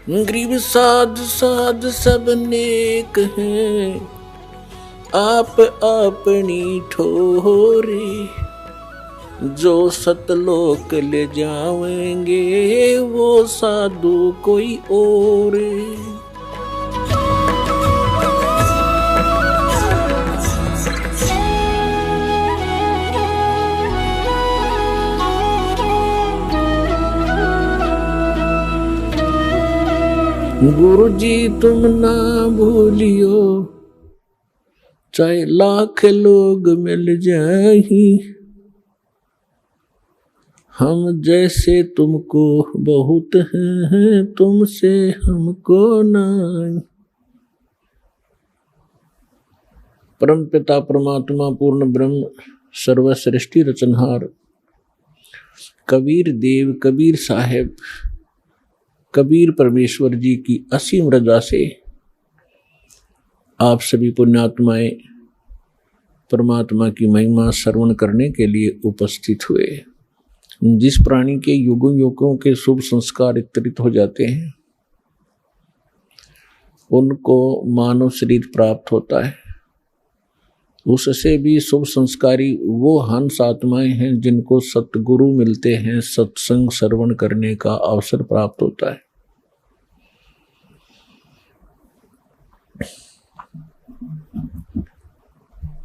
गरीब साध साध सब नेक हैं, आप अपनी ठोरे। जो सतलोक ले जाएंगे वो साधु कोई और। गुरु जी तुम ना भूलियो, चाहे लाख लोग मिल जाही, हम जैसे तुमको बहुत हैं, तुमसे हमको नहीं। परम पिता परमात्मा पूर्ण ब्रह्म सर्वसृष्टि रचनहार कबीर देव कबीर साहेब कबीर परमेश्वर जी की असीम रजा से आप सभी पुण्यात्माएं परमात्मा की महिमा श्रवण करने के लिए उपस्थित हुए। जिस प्राणी के युगों युगों के शुभ संस्कार वितरित हो जाते हैं उनको मानव शरीर प्राप्त होता है। उससे भी शुभ संस्कारी वो हंस आत्माएं हैं जिनको सतगुरु मिलते हैं, सत्संग श्रवण करने का अवसर प्राप्त होता है।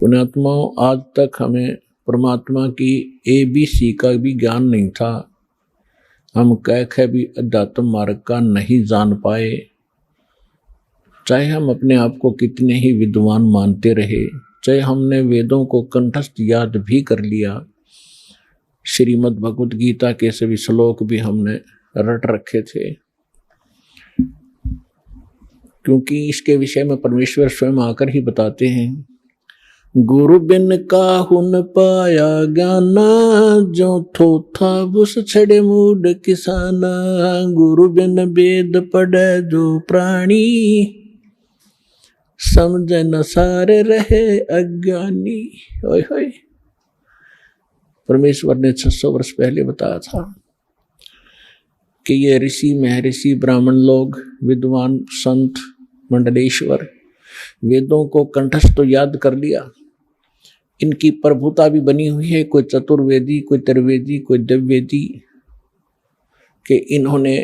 पुण्यात्माओं, आज तक हमें परमात्मा की ABC का भी ज्ञान नहीं था। हम कह भी अध्यात्म मार्ग का नहीं जान पाए, चाहे हम अपने आप को कितने ही विद्वान मानते रहे, चाहे हमने वेदों को कंठस्थ याद भी कर लिया, श्रीमद् भगवद गीता के सभी श्लोक भी हमने रट रखे थे, क्योंकि इसके विषय में परमेश्वर स्वयं आकर ही बताते हैं, गुरु बिन काहू न पाया ज्ञाना, जो थो था उस छड़े मूड किसाना। गुरु बिन वेद पढ़े जो प्राणी, समझ न सारे रहे अज्ञानी। ओए होए, परमेश्वर ने 600 वर्ष पहले बताया था कि ये ऋषि महर्षि ब्राह्मण लोग, विद्वान संत मंडलेश्वर वेदों को कंठस्थ तो याद कर लिया, इनकी प्रभुता भी बनी हुई है। कोई चतुर्वेदी, कोई त्रिवेदी, कोई दिव्यवेदी के इन्होंने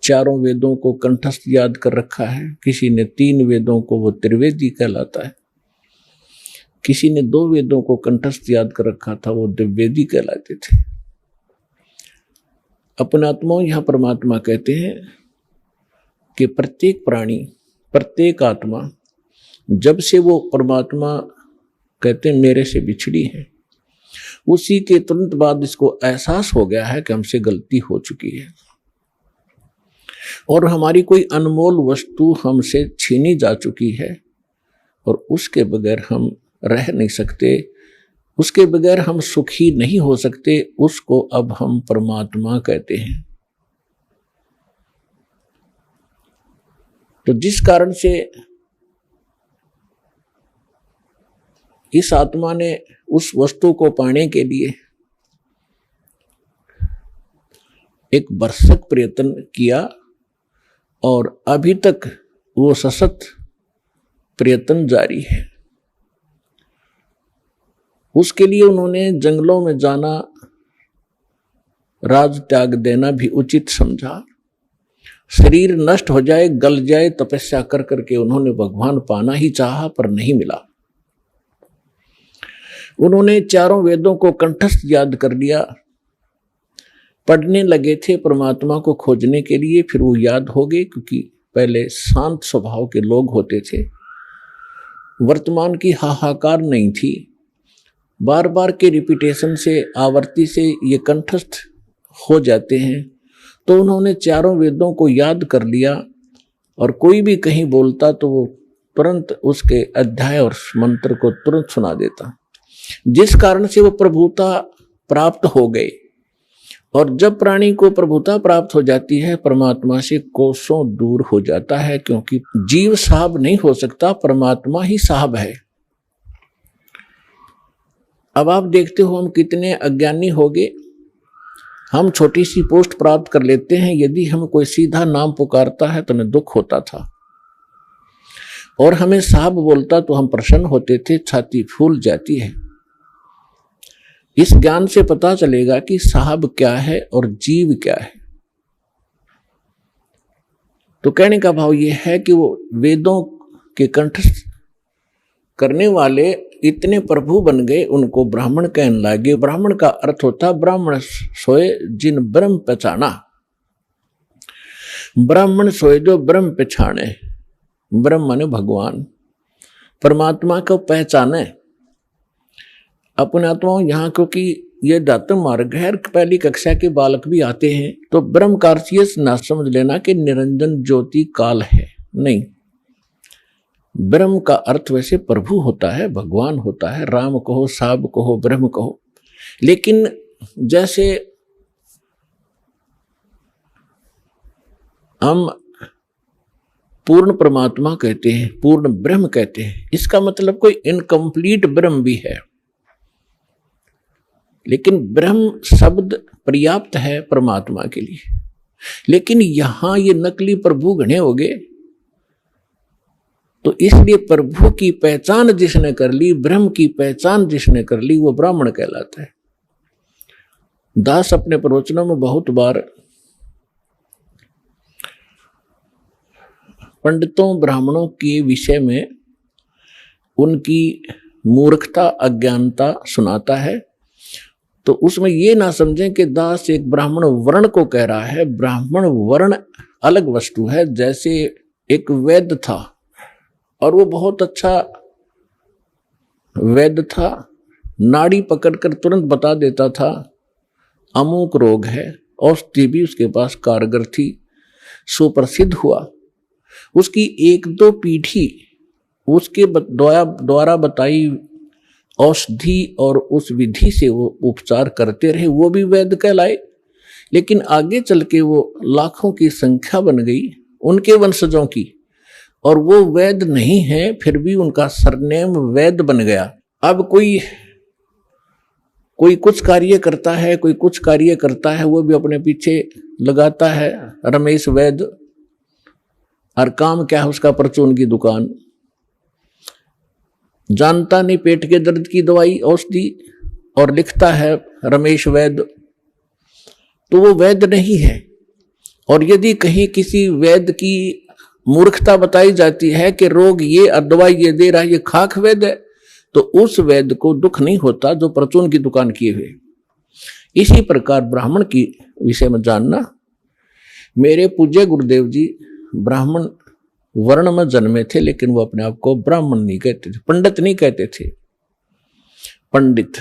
चारों वेदों को कंठस्थ याद कर रखा है। किसी ने 3 वेदों को, वो त्रिवेदी कहलाता है। किसी ने 2 वेदों को कंठस्थ याद कर रखा था, वो दिव्यवेदी कहलाते थे। अपने आत्माओं, यहां परमात्मा कहते हैं कि प्रत्येक प्राणी, प्रत्येक आत्मा, जब से वो परमात्मा कहते हैं मेरे से बिछड़ी है, उसी के तुरंत बाद इसको एहसास हो गया है कि हमसे गलती हो चुकी है और हमारी कोई अनमोल वस्तु हमसे छीनी जा चुकी है और उसके बगैर हम रह नहीं सकते, उसके बगैर हम सुखी नहीं हो सकते। उसको अब हम परमात्मा कहते हैं। तो जिस कारण से इस आत्मा ने उस वस्तु को पाने के लिए एक भरसक प्रयत्न किया और अभी तक वो सशक्त प्रयत्न जारी है। उसके लिए उन्होंने जंगलों में जाना, राज त्याग देना भी उचित समझा। शरीर नष्ट हो जाए, गल जाए, तपस्या कर करके उन्होंने भगवान पाना ही चाहा पर नहीं मिला। उन्होंने चारों वेदों को कंठस्थ याद कर लिया, पढ़ने लगे थे परमात्मा को खोजने के लिए। फिर वो याद हो गए, क्योंकि पहले शांत स्वभाव के लोग होते थे, वर्तमान की हाहाकार नहीं थी। बार बार के रिपीटेशन से, आवर्ती से ये कंठस्थ हो जाते हैं। तो उन्होंने चारों वेदों को याद कर लिया और कोई भी कहीं बोलता तो वो तुरंत उसके अध्याय और मंत्र को तुरंत सुना देता, जिस कारण से वो प्रभुता प्राप्त हो गए। और जब प्राणी को प्रभुता प्राप्त हो जाती है, परमात्मा से कोसों दूर हो जाता है, क्योंकि जीव साहब नहीं हो सकता, परमात्मा ही साहब है। अब आप देखते हो हम कितने अज्ञानी हो गए। हम छोटी सी पोस्ट प्राप्त कर लेते हैं, यदि हम कोई सीधा नाम पुकारता है तो हमें दुख होता था, और हमें साहब बोलता तो हम प्रसन्न होते थे, छाती फूल जाती है। इस ज्ञान से पता चलेगा कि साहब क्या है और जीव क्या है। तो कहने का भाव यह है कि वो वेदों के कंठस्थ करने वाले इतने प्रभु बन गए, उनको ब्राह्मण कहने लगे। ब्राह्मण का अर्थ होता ब्राह्मण सोए जिन ब्रह्म पहचाना। ब्राह्मण सोए जो ब्रह्म पहचाने। ब्रह्म माने भगवान, परमात्मा को पहचाने। अपने आत्माओं यहाँ, क्योंकि ये दातम मार्ग है, पहली कक्षा के बालक भी आते हैं, तो ब्रह्म का अर्थ ये ना समझ लेना कि निरंजन ज्योति काल है, नहीं। ब्रह्म का अर्थ वैसे प्रभु होता है, भगवान होता है, राम कहो, साब कहो, ब्रह्म कहो। लेकिन जैसे हम पूर्ण परमात्मा कहते हैं, पूर्ण ब्रह्म कहते हैं, इसका मतलब कोई इनकम्प्लीट ब्रह्म भी है, लेकिन ब्रह्म शब्द पर्याप्त है परमात्मा के लिए। लेकिन यहां ये नकली प्रभु घने हो गए, तो इसलिए प्रभु की पहचान जिसने कर ली, ब्रह्म की पहचान जिसने कर ली, वो ब्राह्मण कहलाता है। दास अपने प्रवचनों में बहुत बार पंडितों ब्राह्मणों के विषय में उनकी मूर्खता अज्ञानता सुनाता है, तो उसमें ये ना समझें कि दास एक ब्राह्मण वर्ण को कह रहा है। ब्राह्मण वर्ण अलग वस्तु है। जैसे एक वैद्य था और वो बहुत अच्छा वैद्य था, नाड़ी पकड़कर तुरंत बता देता था अमुक रोग है, औषधि भी उसके पास कारगर थी, सुप्रसिद्ध हुआ। उसकी एक दो पीढ़ी उसके द्वारा बताई औषधि और उस विधि से वो उपचार करते रहे, वो भी वैद्य कहलाए। लेकिन आगे चल के वो लाखों की संख्या बन गई उनके वंशजों की, और वो वैद्य नहीं है, फिर भी उनका सरनेम वैद्य बन गया। अब कोई कुछ कार्य करता है, कोई कुछ कार्य करता है, वो भी अपने पीछे लगाता है रमेश वैद्य, और काम क्या है उसका, परचून की दुकान। जानता नहीं पेट के दर्द की दवाई औषधि, और लिखता है रमेश वैद्य, तो वो वैद्य नहीं है। और यदि कहीं किसी वैद्य की मूर्खता बताई जाती है कि रोग ये और दवाई ये दे रहा है, ये खाक वैद्य है, तो उस वैद्य को दुख नहीं होता जो परचून की दुकान किए हुए। इसी प्रकार ब्राह्मण की विषय में जानना। मेरे पूज्य गुरुदेव जी ब्राह्मण वर्ण में जन्मे थे, लेकिन वो अपने आप को ब्राह्मण नहीं कहते थे, पंडित नहीं कहते थे। पंडित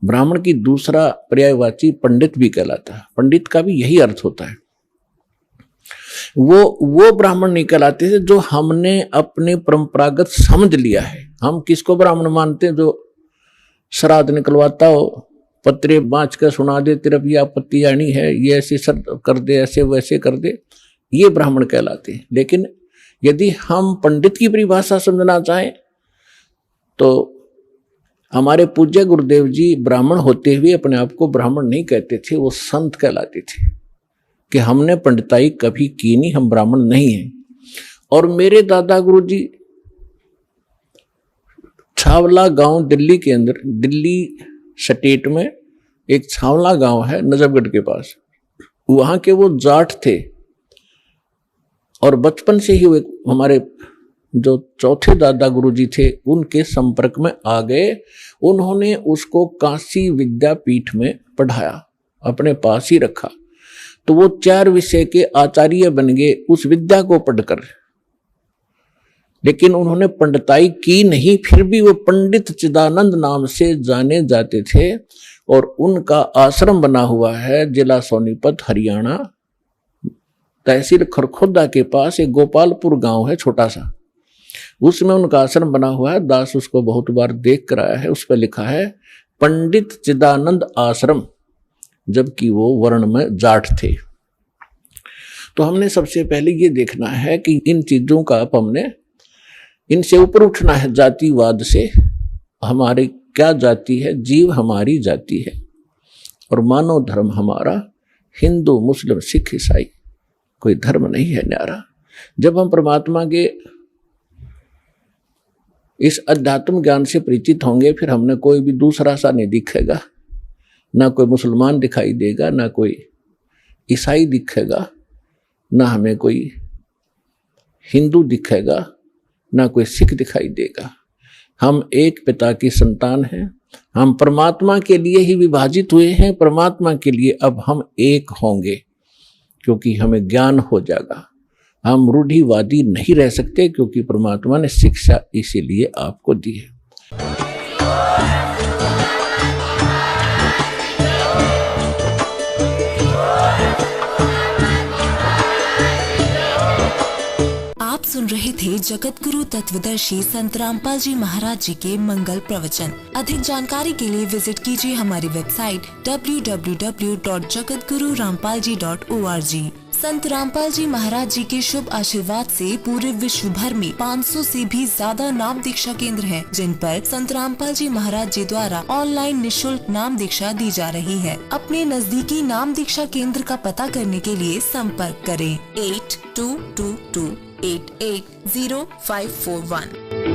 ब्राह्मण की दूसरा पर्यायवाची पंडित भी कहलाता है। पंडित का भी यही अर्थ होता है। वो ब्राह्मण नहीं कहलाते थे जो हमने अपने परंपरागत समझ लिया है। हम किसको ब्राह्मण मानते हैं? जो श्राद्ध निकलवाता हो, पत्रे बाँच कर सुना दे, तेरा भी आपत्ति आनी है, ये ऐसे कर दे, ऐसे वैसे कर दे, ये ब्राह्मण कहलाते हैं। लेकिन यदि हम पंडित की परिभाषा समझना चाहें तो हमारे पूज्य गुरुदेव जी ब्राह्मण होते हुए अपने आप को ब्राह्मण नहीं कहते थे, वो संत कहलाते थे कि हमने पंडिताई कभी की नहीं, हम ब्राह्मण नहीं हैं। और मेरे दादा गुरु जी छावला गांव दिल्ली के अंदर, दिल्ली स्टेट में एक छावला गांव है नजफगढ़ के पास, वहां के वो जाट थे। और बचपन से ही वे हमारे जो चौथे दादा गुरुजी थे उनके संपर्क में आ गए। उन्होंने उसको काशी विद्यापीठ में पढ़ाया, अपने पास ही रखा, तो वो 4 विषय के आचार्य बन गए उस विद्या को पढ़कर। लेकिन उन्होंने पंडिताई की नहीं, फिर भी वो पंडित चिदानंद नाम से जाने जाते थे। और उनका आश्रम बना हुआ है जिला सोनीपत हरियाणा, तहसील खरखोदा के पास एक गोपालपुर गांव है छोटा सा, उसमें उनका आश्रम बना हुआ है। दास उसको बहुत बार देख कर आया है, उस पर लिखा है पंडित चिदानंद आश्रम, जबकि वो वर्ण में जाट थे। तो हमने सबसे पहले ये देखना है कि इन चीजों का हमने इनसे ऊपर उठना है, जातिवाद से। हमारी क्या जाति है? जीव हमारी जाति है। और मानव धर्म हमारा हिंदू मुस्लिम सिख ईसाई कोई धर्म नहीं है न्यारा। जब हम परमात्मा के इस अध्यात्म ज्ञान से परिचित होंगे फिर हमने कोई भी दूसरा सा नहीं दिखेगा, ना कोई मुसलमान दिखाई देगा, ना कोई ईसाई दिखेगा, ना हमें कोई हिंदू दिखेगा, ना कोई सिख दिखाई देगा। हम एक पिता की संतान हैं, हम परमात्मा के लिए ही विभाजित हुए हैं, परमात्मा के लिए अब हम एक होंगे क्योंकि हमें ज्ञान हो जाएगा। हम रूढ़िवादी नहीं रह सकते क्योंकि परमात्मा ने शिक्षा इसीलिए आपको दी है। आप सुन रहे थे जगत गुरु तत्वदर्शी संत रामपाल जी महाराज जी के मंगल प्रवचन। अधिक जानकारी के लिए विजिट कीजिए हमारी वेबसाइट www.jagatgururampalji.org। संत रामपाल जी महाराज जी के शुभ आशीर्वाद से पूरे विश्व भर में 500 से भी ज्यादा नाम दीक्षा केंद्र हैं, जिन पर संत रामपाल जी महाराज जी द्वारा ऑनलाइन निशुल्क नाम दीक्षा दी जा रही है। अपने नजदीकी नाम दीक्षा केंद्र का पता करने के लिए संपर्क करें 8222880541।